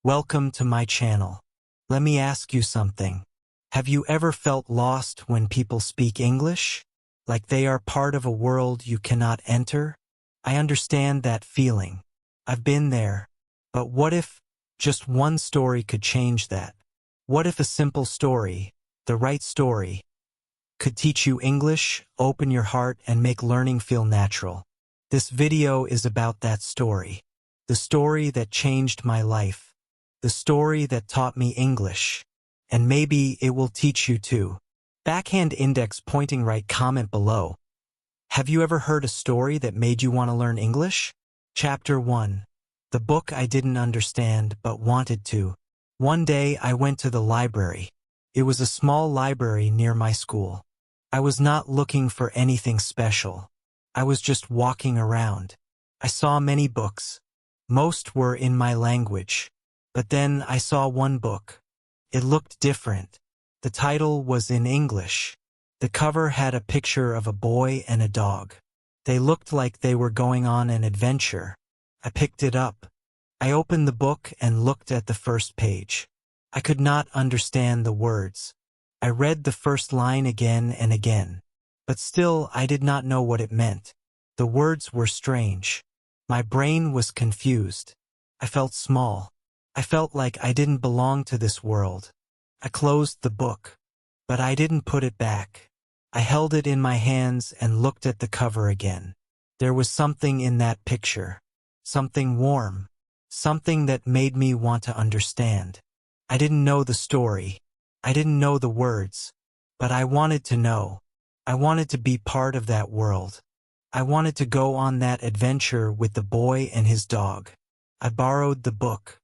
Welcome to my channel. Let me ask you something. Have you ever felt lost when people speak English? Like they are part of a world you cannot enter? I understand that feeling. I've been there. But what if just one story could change that? What if a simple story, the right story, could teach you English, open your heart, and make learning feel natural? This video is about that story. The story that changed my life. The story that taught me English. And maybe it will teach you too. Backhand index pointing right, comment below. Have you ever heard a story that made you want to learn English? Chapter 1. The book I didn't understand but wanted to. One day I went to the library. It was a small library near my school. I was not looking for anything special. I was just walking around. I saw many books. Most were in my language. But then I saw one book. It looked different. The title was in English. The cover had a picture of a boy and a dog. They looked like they were going on an adventure. I picked it up. I opened the book and looked at the first page. I could not understand the words. I read the first line again and again. But still I did not know what it meant. The words were strange. My brain was confused. I felt small. I felt like I didn't belong to this world. I closed the book. But I didn't put it back. I held it in my hands and looked at the cover again. There was something in that picture. Something warm. Something that made me want to understand. I didn't know the story. I didn't know the words. But I wanted to know. I wanted to be part of that world. I wanted to go on that adventure with the boy and his dog. I borrowed the book.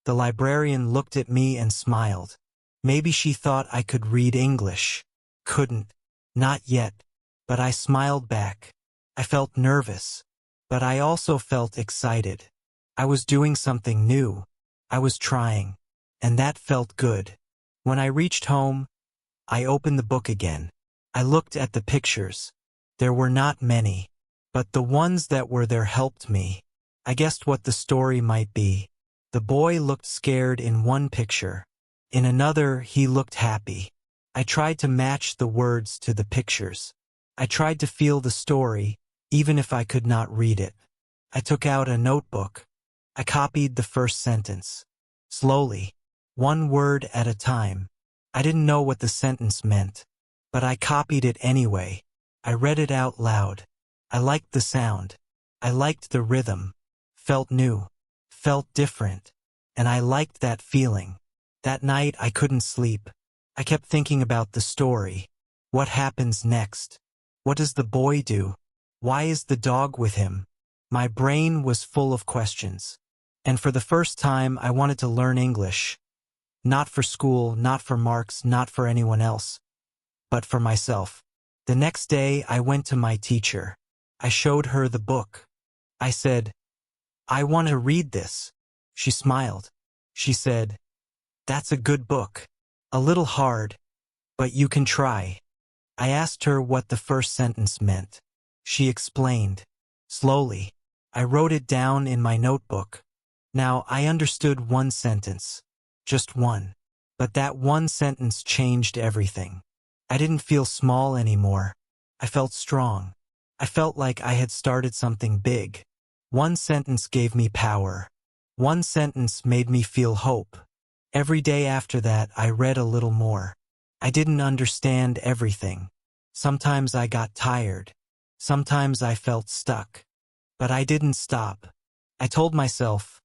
The librarian looked at me and smiled. Maybe she thought I could read English. Couldn't. Not yet. But I smiled back. I felt nervous. But I also felt excited. I was doing something new. I was trying. And that felt good. When I reached home, I opened the book again. I looked at the pictures. There were not many. But the ones that were there helped me. I guessed what the story might be. The boy looked scared in one picture. In another, he looked happy. I tried to match the words to the pictures. I tried to feel the story, even if I could not read it. I took out a notebook. I copied the first sentence. Slowly, one word at a time. I didn't know what the sentence meant. But I copied it anyway. I read it out loud. I liked the sound. I liked the rhythm. Felt new. Felt different. And I liked that feeling. That night I couldn't sleep. I kept thinking about the story. What happens next? What does the boy do? Why is the dog with him? My brain was full of questions. And for the first time I wanted to learn English. Not for school, not for marks, not for anyone else. But for myself. The next day I went to my teacher. I showed her the book. I said, "I want to read this." She smiled. She said, "That's a good book. A little hard, but you can try." I asked her what the first sentence meant. She explained. Slowly, I wrote it down in my notebook. Now I understood one sentence. Just one. But that one sentence changed everything. I didn't feel small anymore. I felt strong. I felt like I had started something big. One sentence gave me power. One sentence made me feel hope. Every day after that, I read a little more. I didn't understand everything. Sometimes I got tired. Sometimes I felt stuck. But I didn't stop. I told myself,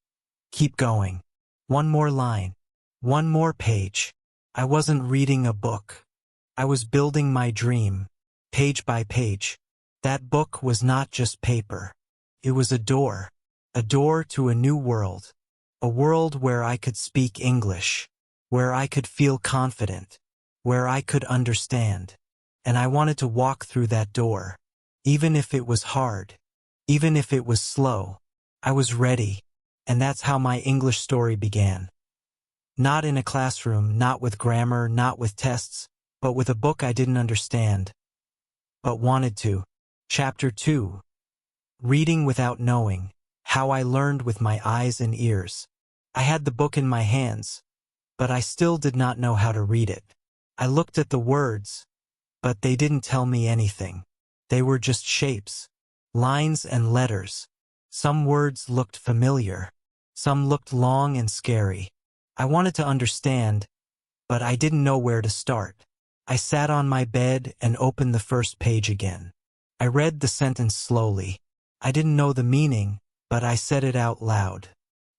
keep going. One more line. One more page. I wasn't reading a book. I was building my dream, page by page. That book was not just paper. It was a door to a new world. A world where I could speak English, where I could feel confident, where I could understand. And I wanted to walk through that door. Even if it was hard, even if it was slow, I was ready. And that's how my English story began. Not in a classroom, not with grammar, not with tests, but with a book I didn't understand, but wanted to. Chapter 2. Reading without knowing. How I learned with my eyes and ears. I had the book in my hands, but I still did not know how to read it. I looked at the words, but they didn't tell me anything. They were just shapes, lines and letters. Some words looked familiar. Some looked long and scary. I wanted to understand, but I didn't know where to start. I sat on my bed and opened the first page again. I read the sentence slowly. I didn't know the meaning, but I said it out loud.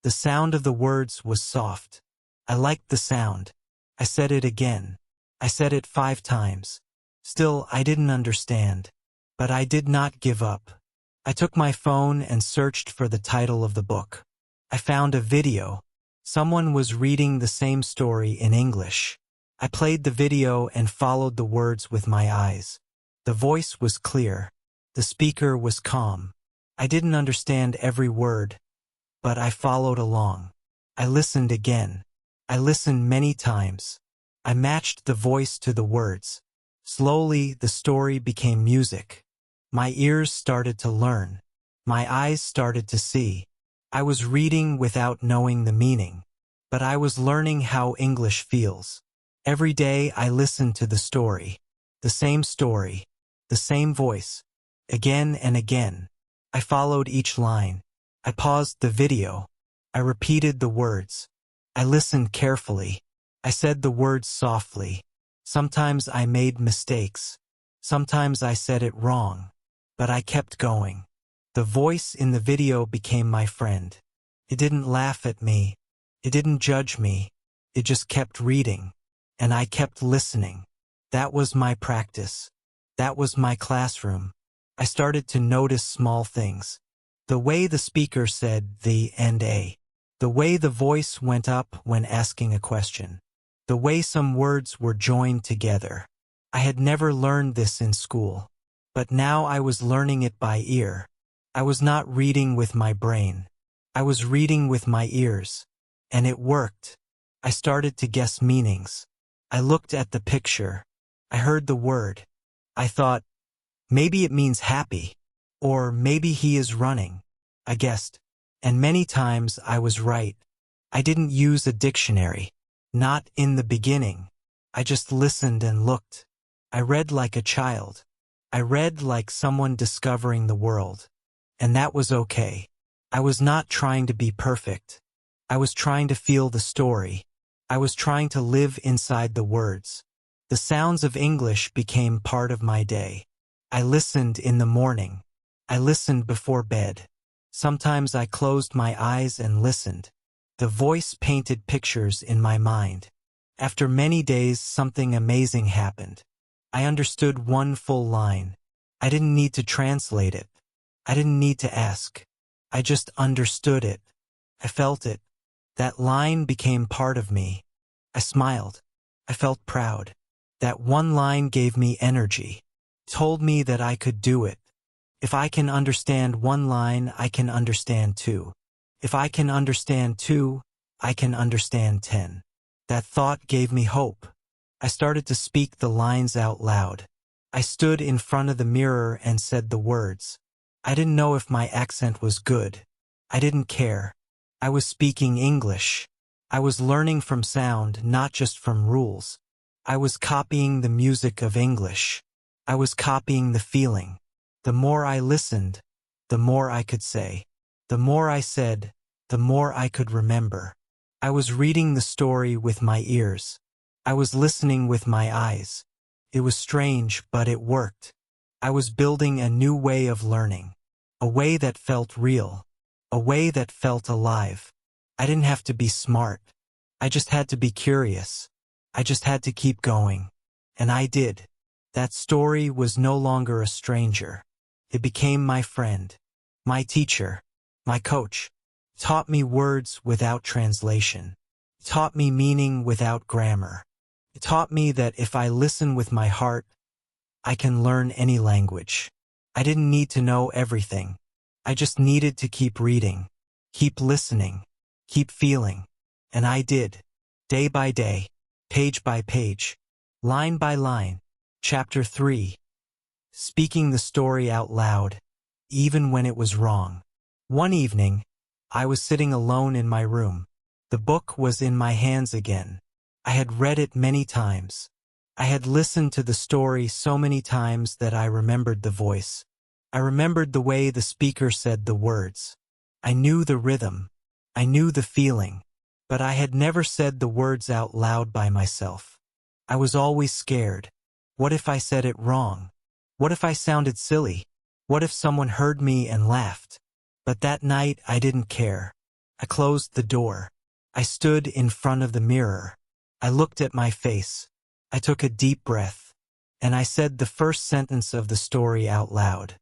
The sound of the words was soft. I liked the sound. I said it again. I said it 5 times. Still, I didn't understand. But I did not give up. I took my phone and searched for the title of the book. I found a video. Someone was reading the same story in English. I played the video and followed the words with my eyes. The voice was clear. The speaker was calm. I didn't understand every word, but I followed along. I listened again. I listened many times. I matched the voice to the words. Slowly, the story became music. My ears started to learn. My eyes started to see. I was reading without knowing the meaning, but I was learning how English feels. Every day I listened to the story, the same voice, again and again. I followed each line. I paused the video. I repeated the words. I listened carefully. I said the words softly. Sometimes I made mistakes. Sometimes I said it wrong. But I kept going. The voice in the video became my friend. It didn't laugh at me. It didn't judge me. It just kept reading. And I kept listening. That was my practice. That was my classroom. I started to notice small things. The way the speaker said the and a. The way the voice went up when asking a question. The way some words were joined together. I had never learned this in school. But now I was learning it by ear. I was not reading with my brain. I was reading with my ears. And it worked. I started to guess meanings. I looked at the picture. I heard the word. I thought, maybe it means happy. Or maybe he is running. I guessed. And many times I was right. I didn't use a dictionary. Not in the beginning. I just listened and looked. I read like a child. I read like someone discovering the world. And that was okay. I was not trying to be perfect. I was trying to feel the story. I was trying to live inside the words. The sounds of English became part of my day. I listened in the morning. I listened before bed. Sometimes I closed my eyes and listened. The voice painted pictures in my mind. After many days, something amazing happened. I understood one full line. I didn't need to translate it. I didn't need to ask. I just understood it. I felt it. That line became part of me. I smiled. I felt proud. That one line gave me energy. Told me that I could do it. If I can understand one line, I can understand 2. If I can understand 2, I can understand 10. That thought gave me hope. I started to speak the lines out loud. I stood in front of the mirror and said the words. I didn't know if my accent was good. I didn't care. I was speaking English. I was learning from sound, not just from rules. I was copying the music of English. I was copying the feeling. The more I listened, the more I could say. The more I said, the more I could remember. I was reading the story with my ears. I was listening with my eyes. It was strange, but it worked. I was building a new way of learning. A way that felt real. A way that felt alive. I didn't have to be smart. I just had to be curious. I just had to keep going. And I did. That story was no longer a stranger. It became my friend, my teacher, my coach. Taught me words without translation. Taught me meaning without grammar. It taught me that if I listen with my heart, I can learn any language. I didn't need to know everything. I just needed to keep reading, keep listening, keep feeling. And I did. Day by day, page by page, line by line. Chapter 3. Speaking the story out loud, even when it was wrong. One evening, I was sitting alone in my room. The book was in my hands again. I had read it many times. I had listened to the story so many times that I remembered the voice. I remembered the way the speaker said the words. I knew the rhythm. I knew the feeling. But I had never said the words out loud by myself. I was always scared. What if I said it wrong? What if I sounded silly? What if someone heard me and laughed? But that night I didn't care. I closed the door. I stood in front of the mirror. I looked at my face. I took a deep breath. And I said the first sentence of the story out loud.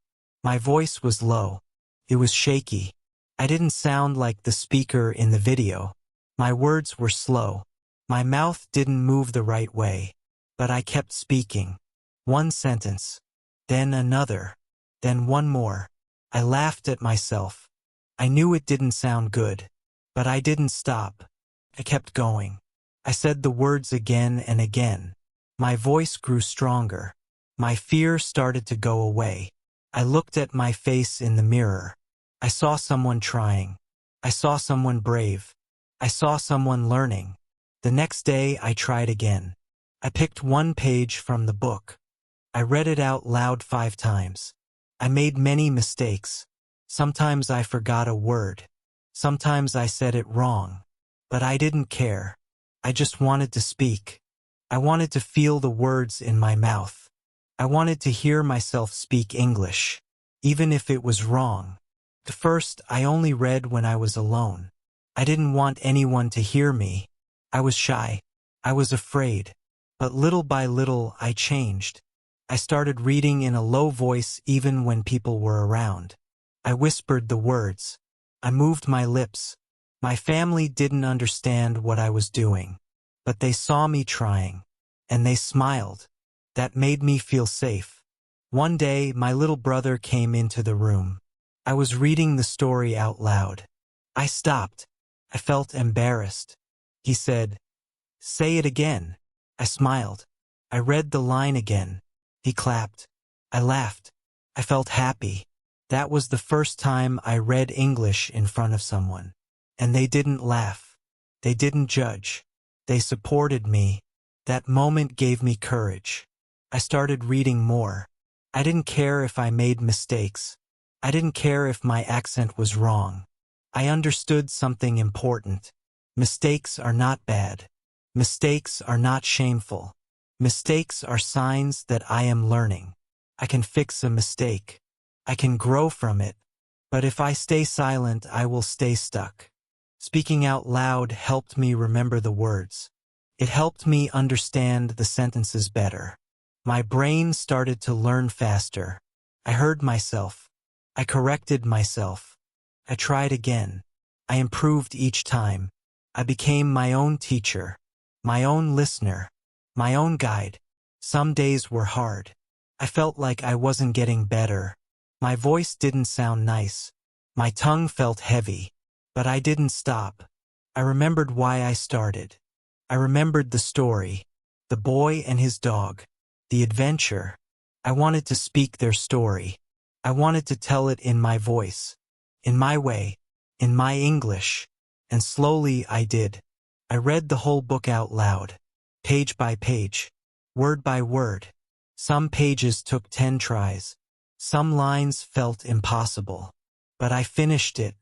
My voice was low. It was shaky. I didn't sound like the speaker in the video. My words were slow. My mouth didn't move the right way. But I kept speaking. One sentence. Then another. Then one more. I laughed at myself. I knew it didn't sound good. But I didn't stop. I kept going. I said the words again and again. My voice grew stronger. My fear started to go away. I looked at my face in the mirror. I saw someone trying. I saw someone brave. I saw someone learning. The next day I tried again. I picked one page from the book. I read it out loud 5 times. I made many mistakes. Sometimes I forgot a word. Sometimes I said it wrong. But I didn't care. I just wanted to speak. I wanted to feel the words in my mouth. I wanted to hear myself speak English, even if it was wrong. At first, I only read when I was alone. I didn't want anyone to hear me. I was shy. I was afraid. But little by little, I changed. I started reading in a low voice even when people were around. I whispered the words. I moved my lips. My family didn't understand what I was doing. But they saw me trying. And they smiled. That made me feel safe. One day, my little brother came into the room. I was reading the story out loud. I stopped. I felt embarrassed. He said, "Say it again." I smiled. I read the line again. He clapped. I laughed. I felt happy. That was the first time I read English in front of someone. And they didn't laugh. They didn't judge. They supported me. That moment gave me courage. I started reading more. I didn't care if I made mistakes. I didn't care if my accent was wrong. I understood something important. Mistakes are not bad. Mistakes are not shameful. Mistakes are signs that I am learning. I can fix a mistake. I can grow from it. But if I stay silent, I will stay stuck. Speaking out loud helped me remember the words. It helped me understand the sentences better. My brain started to learn faster. I heard myself. I corrected myself. I tried again. I improved each time. I became my own teacher, my own listener, my own guide. Some days were hard. I felt like I wasn't getting better. My voice didn't sound nice. My tongue felt heavy. But I didn't stop. I remembered why I started. I remembered the story, the boy and his dog, the adventure. I wanted to speak their story. I wanted to tell it in my voice, in my way, in my English. And slowly I did. I read the whole book out loud, page by page, word by word. Some pages took 10 tries. Some lines felt impossible. But I finished it.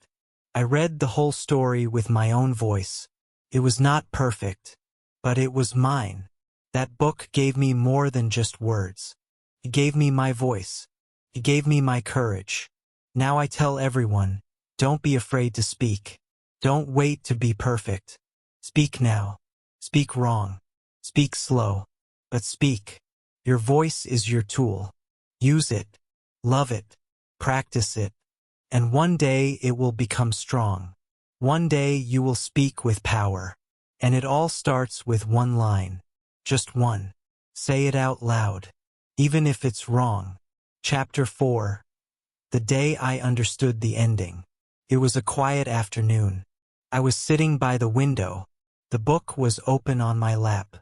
I read the whole story with my own voice. It was not perfect, but it was mine. That book gave me more than just words. It gave me my voice. It gave me my courage. Now I tell everyone, don't be afraid to speak. Don't wait to be perfect. Speak now. Speak wrong. Speak slow. But speak. Your voice is your tool. Use it. Love it. Practice it. And one day it will become strong. One day you will speak with power. And it all starts with one line. Just one. Say it out loud. Even if it's wrong. Chapter 4. The day I understood the ending. It was a quiet afternoon. I was sitting by the window. The book was open on my lap.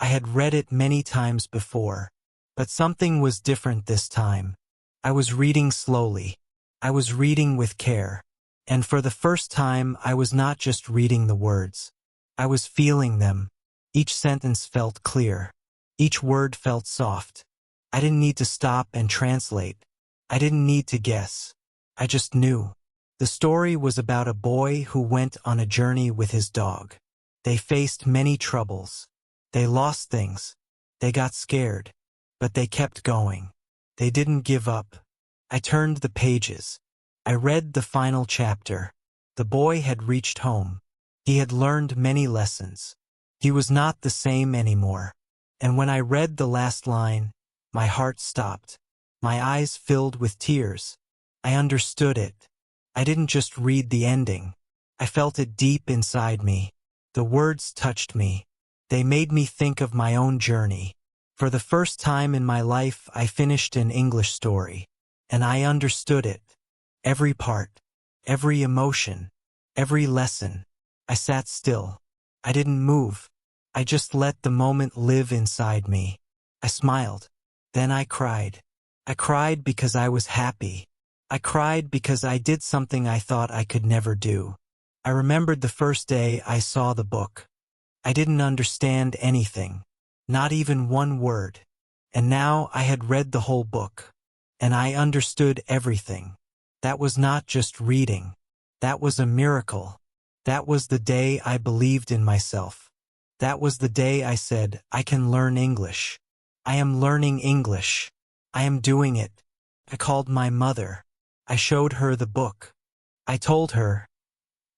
I had read it many times before. But something was different this time. I was reading slowly. I was reading with care. And for the first time, I was not just reading the words. I was feeling them. Each sentence felt clear. Each word felt soft. I didn't need to stop and translate. I didn't need to guess. I just knew. The story was about a boy who went on a journey with his dog. They faced many troubles. They lost things. They got scared. But they kept going. They didn't give up. I turned the pages. I read the final chapter. The boy had reached home. He had learned many lessons. He was not the same anymore. And when I read the last line, my heart stopped. My eyes filled with tears. I understood it. I didn't just read the ending. I felt it deep inside me. The words touched me. They made me think of my own journey. For the first time in my life, I finished an English story. And I understood it. Every part. Every emotion. Every lesson. I sat still. I didn't move. I just let the moment live inside me. I smiled. Then I cried. I cried because I was happy. I cried because I did something I thought I could never do. I remembered the first day I saw the book. I didn't understand anything. Not even one word. And now I had read the whole book. And I understood everything. That was not just reading. That was a miracle. That was the day I believed in myself. That was the day I said, I can learn English. I am learning English. I am doing it. I called my mother. I showed her the book. I told her,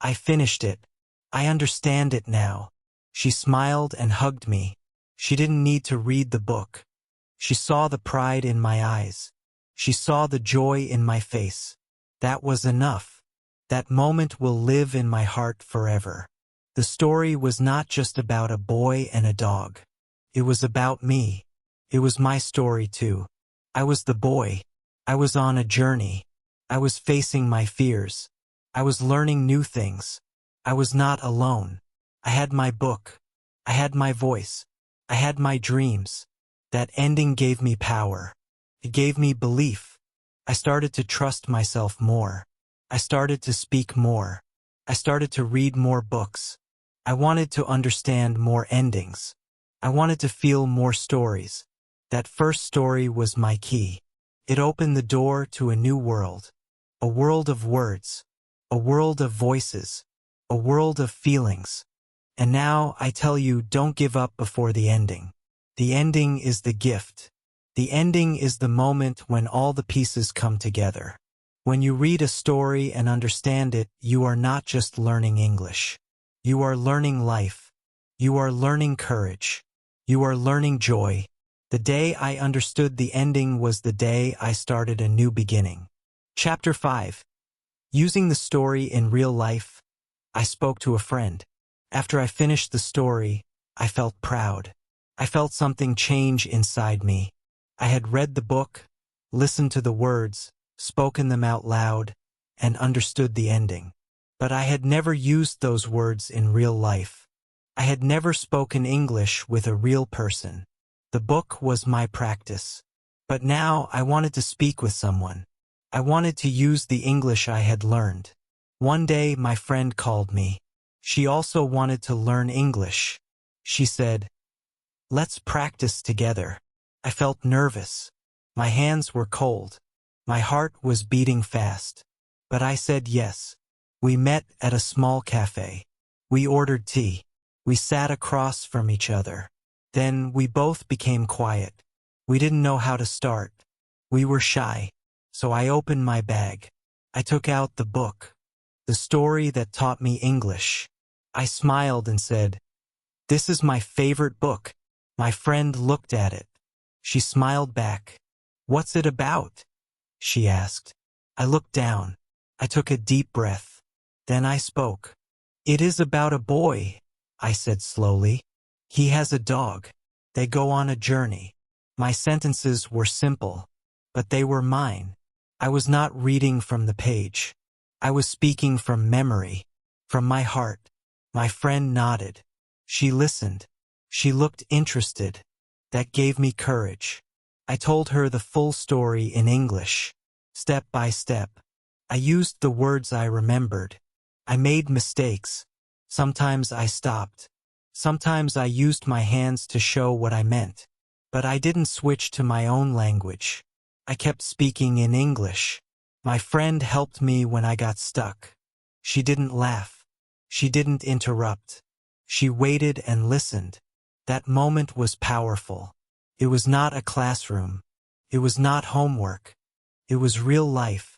I finished it. I understand it now. She smiled and hugged me. She didn't need to read the book. She saw the pride in my eyes. She saw the joy in my face. That was enough. That moment will live in my heart forever. The story was not just about a boy and a dog. It was about me. It was my story too. I was the boy. I was on a journey. I was facing my fears. I was learning new things. I was not alone. I had my book. I had my voice. I had my dreams. That ending gave me power. It gave me belief. I started to trust myself more. I started to speak more. I started to read more books. I wanted to understand more endings. I wanted to feel more stories. That first story was my key. It opened the door to a new world. A world of words. A world of voices. A world of feelings. And now I tell you, don't give up before the ending. The ending is the gift. The ending is the moment when all the pieces come together. When you read a story and understand it, you are not just learning English. You are learning life. You are learning courage. You are learning joy. The day I understood the ending was the day I started a new beginning. Chapter 5. Using the story in real life, I spoke to a friend. After I finished the story, I felt proud. I felt something change inside me. I had read the book, listened to the words, spoken them out loud, and understood the ending. But I had never used those words in real life. I had never spoken English with a real person. The book was my practice. But now I wanted to speak with someone. I wanted to use the English I had learned. One day my friend called me. She also wanted to learn English. She said, "Let's practice together." I felt nervous. My hands were cold. My heart was beating fast. But I said yes. We met at a small cafe. We ordered tea. We sat across from each other. Then we both became quiet. We didn't know how to start. We were shy. So I opened my bag. I took out the book. The story that taught me English. I smiled and said, "This is my favorite book." My friend looked at it. She smiled back. "What's it about?" she asked. I looked down. I took a deep breath. Then I spoke. "It is about a boy," I said slowly. "He has a dog. They go on a journey." My sentences were simple, but they were mine. I was not reading from the page. I was speaking from memory, from my heart. My friend nodded. She listened. She looked interested. That gave me courage. I told her the full story in English, step by step. I used the words I remembered. I made mistakes. Sometimes I stopped. Sometimes I used my hands to show what I meant. But I didn't switch to my own language. I kept speaking in English. My friend helped me when I got stuck. She didn't laugh. She didn't interrupt. She waited and listened. That moment was powerful. It was not a classroom. It was not homework. It was real life.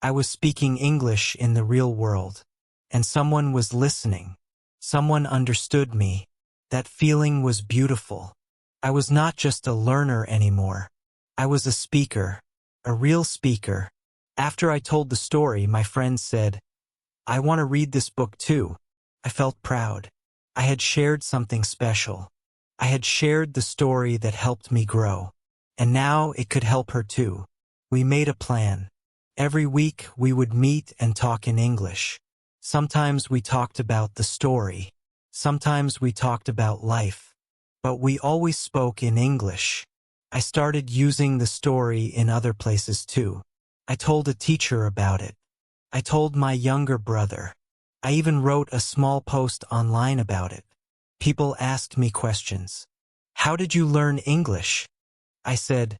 I was speaking English in the real world. And someone was listening. Someone understood me. That feeling was beautiful. I was not just a learner anymore. I was a speaker. A real speaker. After I told the story, my friend said, "I want to read this book too." I felt proud. I had shared something special. I had shared the story that helped me grow. And now it could help her too. We made a plan. Every week we would meet and talk in English. Sometimes we talked about the story. Sometimes we talked about life. But we always spoke in English. I started using the story in other places too. I told a teacher about it. I told my younger brother. I even wrote a small post online about it. People asked me questions. "How did you learn English?" I said,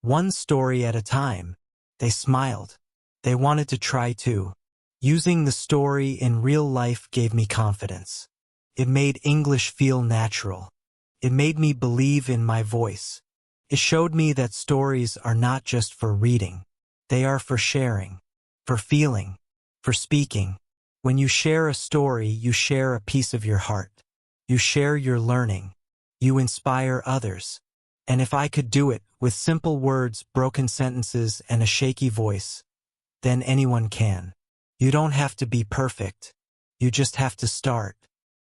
"One story at a time." They smiled. They wanted to try too. Using the story in real life gave me confidence. It made English feel natural. It made me believe in my voice. It showed me that stories are not just for reading. They are for sharing, for feeling, for speaking. When you share a story, you share a piece of your heart. You share your learning. You inspire others. And if I could do it with simple words, broken sentences, and a shaky voice, then anyone can. You don't have to be perfect. You just have to start.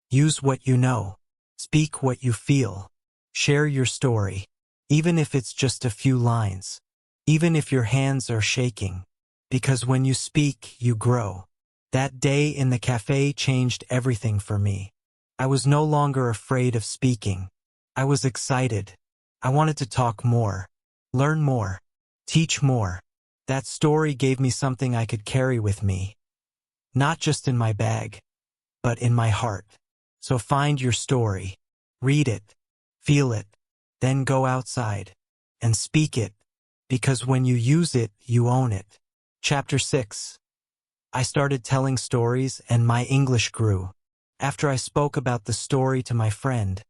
Use what you know. Speak what you feel. Share your story. Even if it's just a few lines. Even if your hands are shaking. Because when you speak, you grow. That day in the cafe changed everything for me. I was no longer afraid of speaking. I was excited. I wanted to talk more. Learn more. Teach more. That story gave me something I could carry with me. Not just in my bag, but in my heart. So find your story. Read it. Feel it. Then go outside. And speak it. Because when you use it, you own it. Chapter 6. I started telling stories and my English grew. After I spoke about the story to my friend,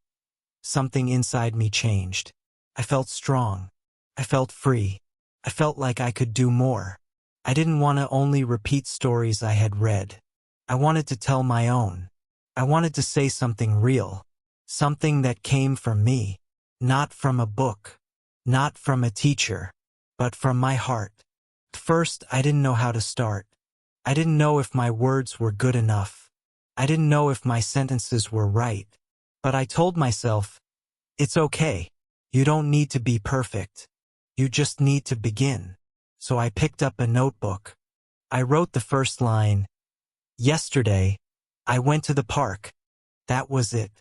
something inside me changed. I felt strong. I felt free. I felt like I could do more. I didn't want to only repeat stories I had read. I wanted to tell my own. I wanted to say something real. Something that came from me. Not from a book. Not from a teacher. But from my heart. At first, I didn't know how to start. I didn't know if my words were good enough. I didn't know if my sentences were right. But I told myself, it's okay. You don't need to be perfect. You just need to begin. So I picked up a notebook. I wrote the first line. Yesterday, I went to the park. That was it.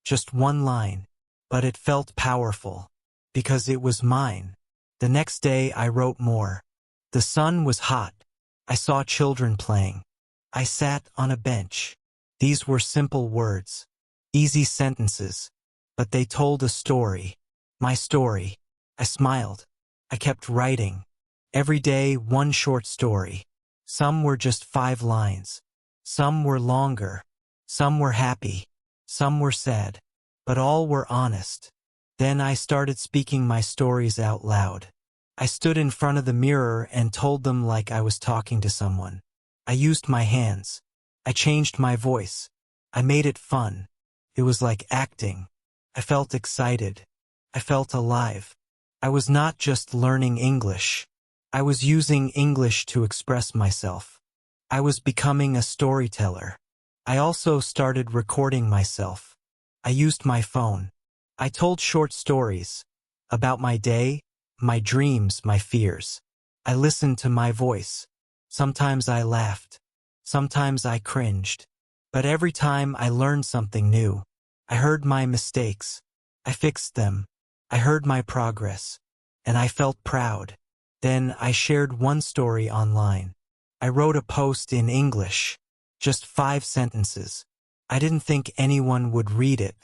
Just one line. But it felt powerful. Because it was mine. The next day I wrote more. The sun was hot. I saw children playing. I sat on a bench. These were simple words. Easy sentences. But they told a story. My story. I smiled. I kept writing. Every day, one short story. Some were just 5 lines. Some were longer. Some were happy. Some were sad. But all were honest. Then I started speaking my stories out loud. I stood in front of the mirror and told them like I was talking to someone. I used my hands. I changed my voice. I made it fun. It was like acting. I felt excited. I felt alive. I was not just learning English. I was using English to express myself. I was becoming a storyteller. I also started recording myself. I used my phone. I told short stories about my day, my dreams, my fears. I listened to my voice. Sometimes I laughed. Sometimes I cringed. But every time I learned something new. I heard my mistakes. I fixed them. I heard my progress. And I felt proud. Then I shared one story online. I wrote a post in English. Just 5 sentences. I didn't think anyone would read it,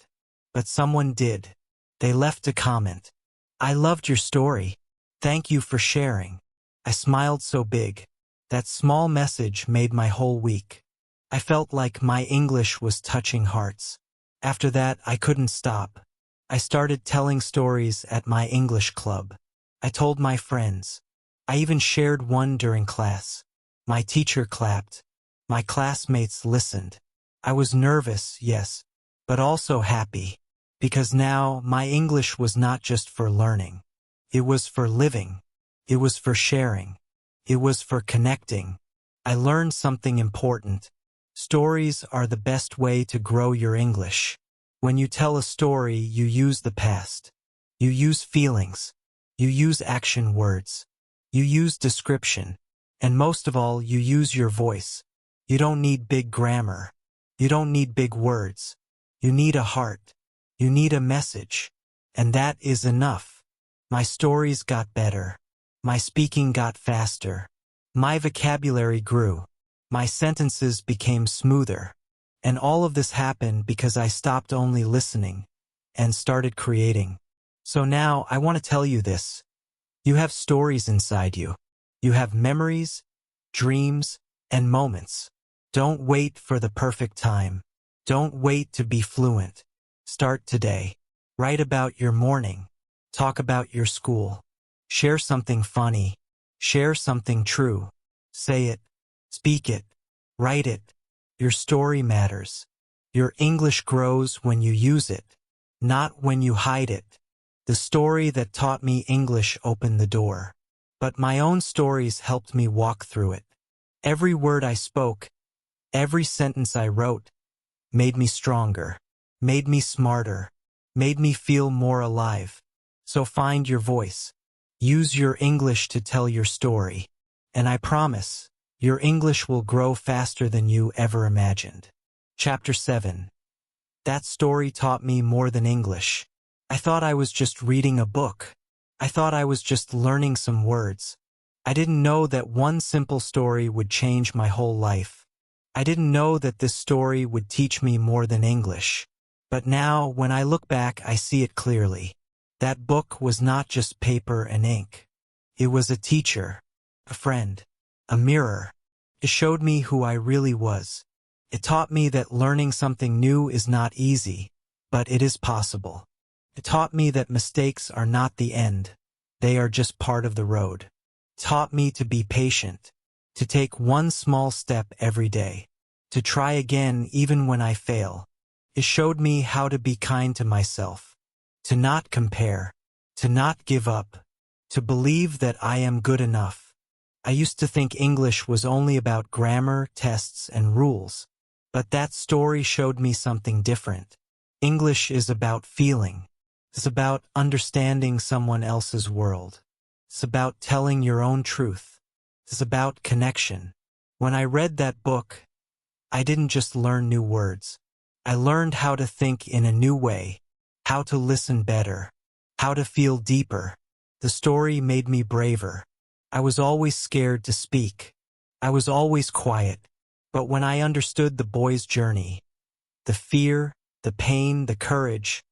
but someone did. They left a comment. I loved your story. Thank you for sharing. I smiled so big. That small message made my whole week. I felt like my English was touching hearts. After that, I couldn't stop. I started telling stories at my English club. I told my friends. I even shared one during class. My teacher clapped. My classmates listened. I was nervous, yes, but also happy, because now my English was not just for learning. It was for living. It was for sharing. It was for connecting. I learned something important. Stories are the best way to grow your English. When you tell a story, you use the past. You use feelings. You use action words. You use description. And most of all, you use your voice. You don't need big grammar. You don't need big words. You need a heart. You need a message. And that is enough. My stories got better. My speaking got faster. My vocabulary grew. My sentences became smoother. And all of this happened because I stopped only listening and started creating. So now I want to tell you this. You have stories inside you. You have memories, dreams, and moments. Don't wait for the perfect time. Don't wait to be fluent. Start today. Write about your morning. Talk about your school. Share something funny. Share something true. Say it. Speak it. Write it. Your story matters. Your English grows when you use it, not when you hide it. The story that taught me English opened the door, but my own stories helped me walk through it. Every word I spoke, every sentence I wrote, made me stronger, made me smarter, made me feel more alive. So find your voice. Use your English to tell your story. And I promise, your English will grow faster than you ever imagined. Chapter 7. That story taught me more than English. I thought I was just reading a book. I thought I was just learning some words. I didn't know that one simple story would change my whole life. I didn't know that this story would teach me more than English. But now, when I look back, I see it clearly. That book was not just paper and ink. It was a teacher, a friend, a mirror. It showed me who I really was. It taught me that learning something new is not easy, but it is possible. It taught me that mistakes are not the end. They are just part of the road. It taught me to be patient, to take one small step every day, to try again even when I fail. It showed me how to be kind to myself, to not compare, to not give up, to believe that I am good enough. I used to think English was only about grammar, tests, and rules. But that story showed me something different. English is about feeling. It's about understanding someone else's world. It's about telling your own truth. It's about connection. When I read that book, I didn't just learn new words. I learned how to think in a new way, how to listen better, how to feel deeper. The story made me braver. I was always scared to speak. I was always quiet. But when I understood the boy's journey, the fear, the pain, the courage,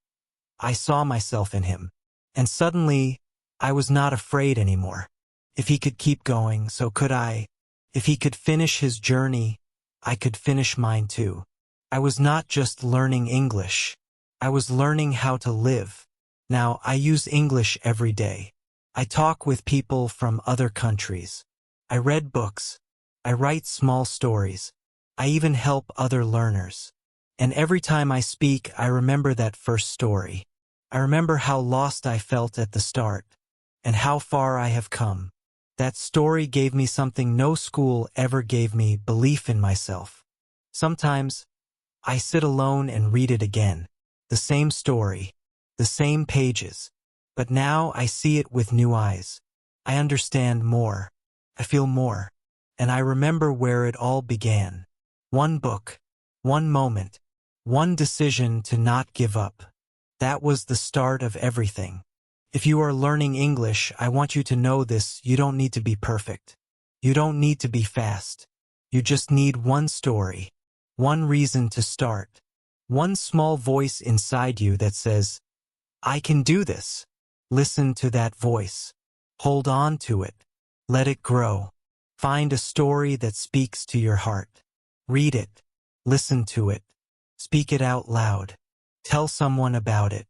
I saw myself in him. And suddenly, I was not afraid anymore. If he could keep going, so could I. If he could finish his journey, I could finish mine too. I was not just learning English. I was learning how to live. Now, I use English every day. I talk with people from other countries. I read books. I write small stories. I even help other learners. And every time I speak, I remember that first story. I remember how lost I felt at the start, and how far I have come. That story gave me something no school ever gave me: belief in myself. Sometimes, I sit alone and read it again. The same story, the same pages. But now I see it with new eyes. I understand more. I feel more. And I remember where it all began. One book, one moment, one decision to not give up. That was the start of everything. If you are learning English, I want you to know this: you don't need to be perfect. You don't need to be fast. You just need one story, one reason to start, one small voice inside you that says, I can do this. Listen to that voice. Hold on to it. Let it grow. Find a story that speaks to your heart. Read it. Listen to it. Speak it out loud. Tell someone about it.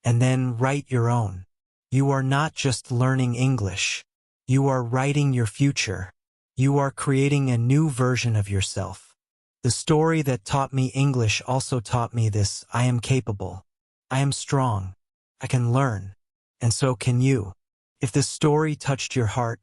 And then write your own. You are not just learning English. You are writing your future. You are creating a new version of yourself. The story that taught me English also taught me this: I am capable. I am strong. I can learn. And so can you. If this story touched your heart,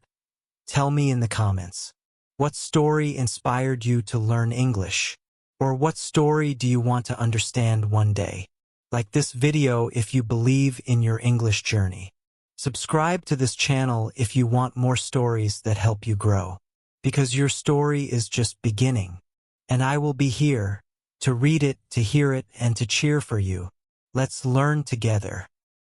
tell me in the comments. What story inspired you to learn English? Or what story do you want to understand one day? Like this video if you believe in your English journey. Subscribe to this channel if you want more stories that help you grow. Because your story is just beginning. And I will be here to read it, to hear it, and to cheer for you. Let's learn together.